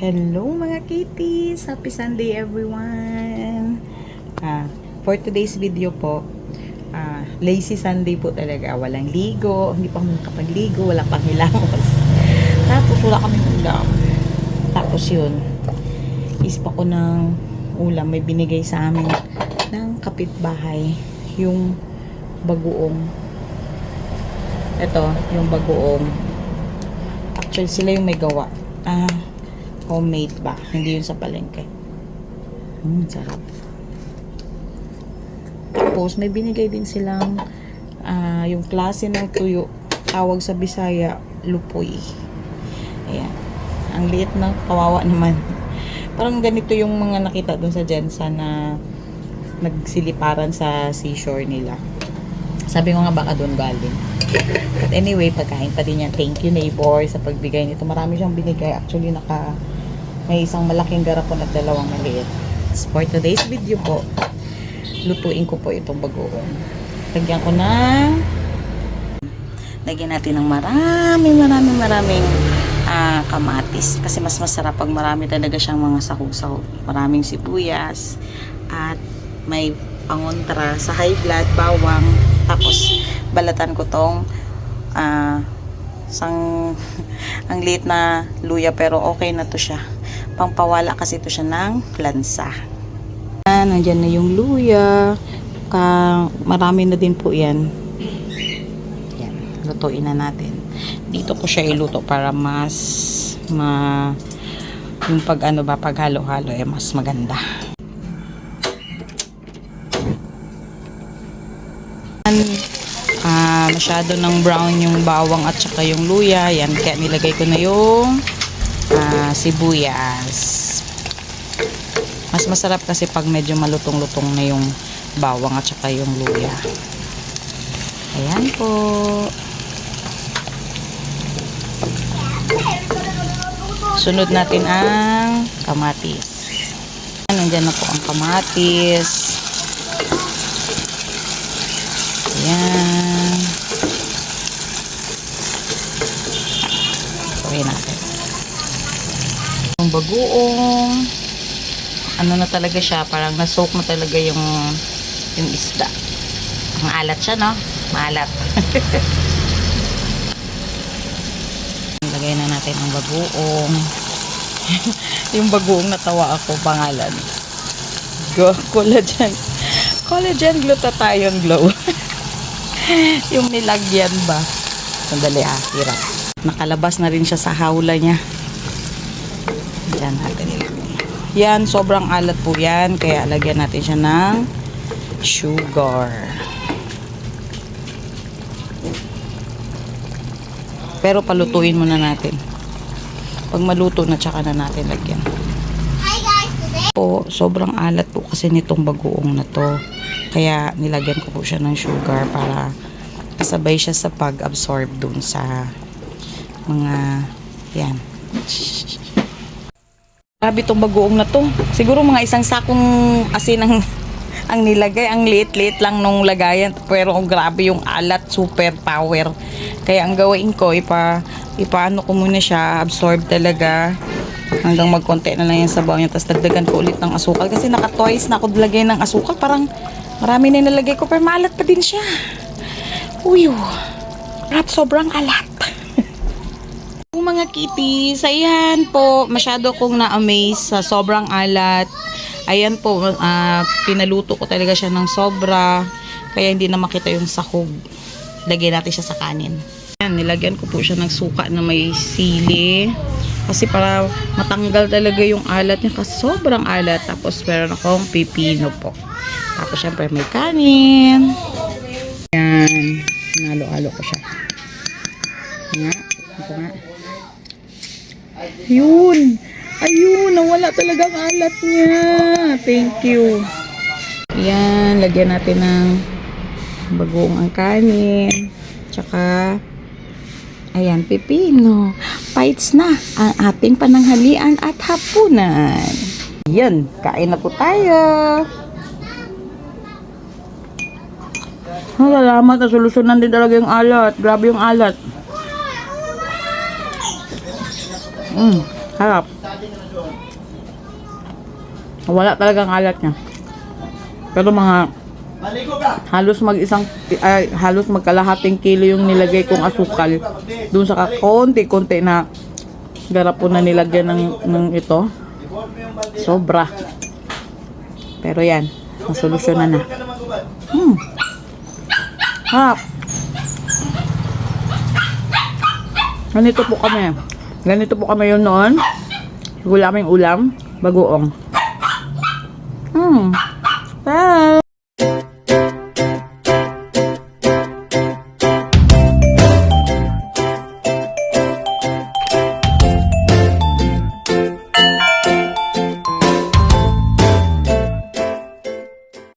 Hello mga kitties! Happy Sunday everyone! For today's video po, lazy Sunday po talaga. Walang ligo, hindi pa kami nakapagligo, wala pang hilamos. Tapos wala kaming ulam. Tapos yun, isip ako ng ulam. May binigay sa amin ng kapitbahay. Yung bagoong. Ito, yung bagoong. Actually, sila yung may gawa. Homemade ba? Hindi yun sa palengke. Sarap. Tapos, may binigay din silang yung klase ng tuyo. Tawag sa Bisaya, lupoy. Ayan. Ang liit na, kawawa naman. Parang ganito yung mga nakita dun sa Jensa na nagsiliparan sa seashore nila. Sabi ko nga baka doon galing. But anyway, pagkain pa din yan. Thank you neighbor sa pagbigay nito. Marami siyang binigay. Actually, may isang malaking garapon at dalawang maliit. For today's video po, lutuin ko po itong bagoong. Lagyan ko lagyan natin ng maraming kamatis. Kasi mas masarap pag marami talaga siyang mga sahog-sahog. Maraming sibuyas at may pangontra sa high blood, bawang. Tapos balatan ko tong ang liit na luya, pero okay na to siya. Pampawala kasi ito siya ng lansa. Nandyan na yung luya. Marami na din po yan. Yan. Lutuin na natin. Dito ko siya iluto para mas yung pag halo-halo mas maganda. Masyado ng brown yung bawang at saka yung luya. Yan, kaya nilagay ko na yung sibuyas. Mas masarap kasi pag medyo malutong-lutong na yung bawang at saka yung luya. Ayan po. Sunod natin ang kamatis. Nandiyan na po ang kamatis. Ayan. Gawin natin. Yung bagoong, na talaga siya, parang na-soak na talaga yung isda. Ang alat siya, no? Maalat. Lagay na natin ang bagoong. Yung bagoong natawa ako, pangalan. Collagen glutathione glow. Yung nilagyan ba? Sandali hirap. Nakalabas na rin siya sa hawla niya. Diyan natin ilagay. Yan, sobrang alat po yan. Kaya lagyan natin siya ng sugar. Pero palutuin muna natin. Pag maluto na, tsaka na natin lagyan. Hi guys, today Po, sobrang alat po kasi nitong bagoong na to. Kaya nilagyan ko po siya ng sugar para kasabay siya sa pag-absorb dun sa mga yan. Grabe itong bagoong na to. Siguro mga isang sakong asin ang nilagay. Ang liit-liit lang nung lagayan. Pero grabe yung alat. Super power. Kaya ang gawin ko, ipaano ko muna siya. Absorb talaga. Hanggang magkonti na lang yung sabaw niya. Tapos dagdagan ko ulit ng asukal. Kasi naka-twice na ako lagay ng asukal. Parang marami na nilagay ko. Pero maalat pa din siya. Uy, sobrang alat. Mga kitties, ayan po, masyado kong na-amaze sa sobrang alat. Ayan po, pinaluto ko talaga siya ng sobra, kaya hindi na makita yung sahog. Lagyan natin siya sa kanin. Ayan, nilagyan ko po siya ng suka na may sili, kasi para matanggal talaga yung alat niya, kasi sobrang alat. Tapos meron akong pipino po. Tapos syempre may kanin. Ayan, nalo-alo ko siya. Ito nga. Ayun, nawala talaga ang alat niya. Thank you. Yan, lagyan natin ng bagoong ang kanin. Tsaka, ayan, pipino. Bites na ang ating pananghalian at hapunan. Yan, kain na po tayo. Salamat, nasolusyonan din talaga yung alat. Grabe yung alat. Harap. Wala talagang alat niya. Pero mga halos magkalahating kilo yung nilagay kong asukal dun sa konti-konti na garapon na nilagyan ng ito. Sobra. Pero yan, nasolusyonan na. Harap. Ganito po kami yun noon. Gulaming ulam, bagoong.